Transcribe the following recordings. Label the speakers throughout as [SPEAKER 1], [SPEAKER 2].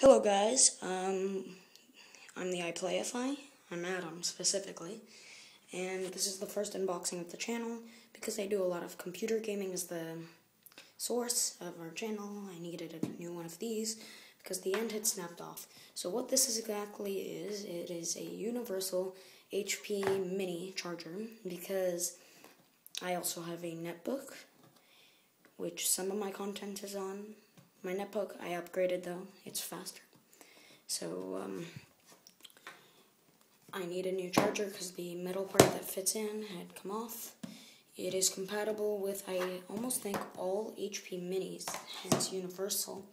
[SPEAKER 1] Hello guys, I'm the iPlayify. I'm Adam specifically, and this is the first unboxing of the channel because I do a lot of computer gaming as the source of our channel. I needed a new one of these because the end had snapped off. So what this exactly is, it is a universal HP mini charger because I also have a netbook, which some of my content is on. My netbook, I upgraded though, it's faster. So, I need a new charger because the metal part that fits in had come off. It is compatible with, I almost think, all HP minis, hence universal.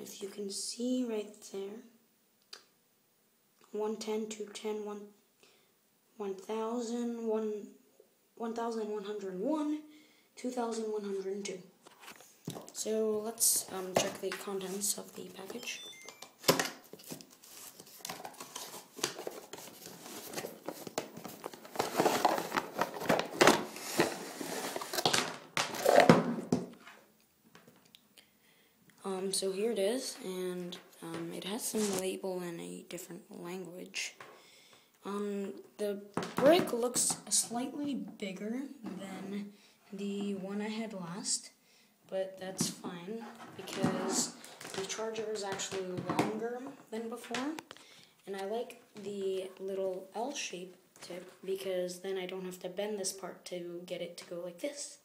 [SPEAKER 1] If you can see right there, 110, 210, 1000, 1101, 2102. So let's check the contents of the package. So here it is, and it has some label in a different language. The brick looks slightly bigger than the one I had last, but that's fine because the charger is actually longer than before, and I like the little L-shape tip because then I don't have to bend this part to get it to go like this.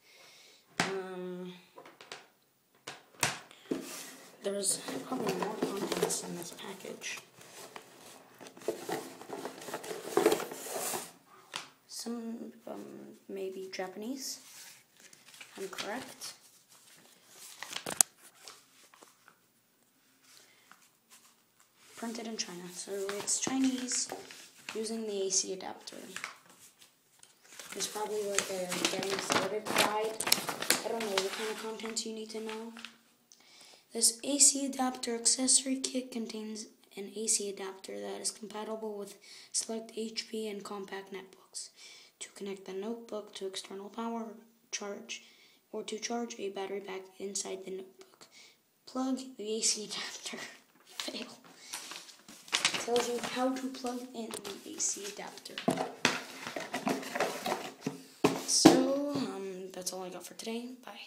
[SPEAKER 1] There's probably more contents in this package. Some maybe Japanese, I'm correct. Printed in China, so it's Chinese using the AC adapter. There's probably like a getting started guide. I don't know what kind of content you need to know. This AC adapter accessory kit contains an AC adapter that is compatible with select HP and compact netbooks to connect the notebook to external power charge or to charge a battery pack inside the notebook. Plug the AC adapter. Fail. Tells you how to plug in the AC adapter. So, that's all I got for today. Bye.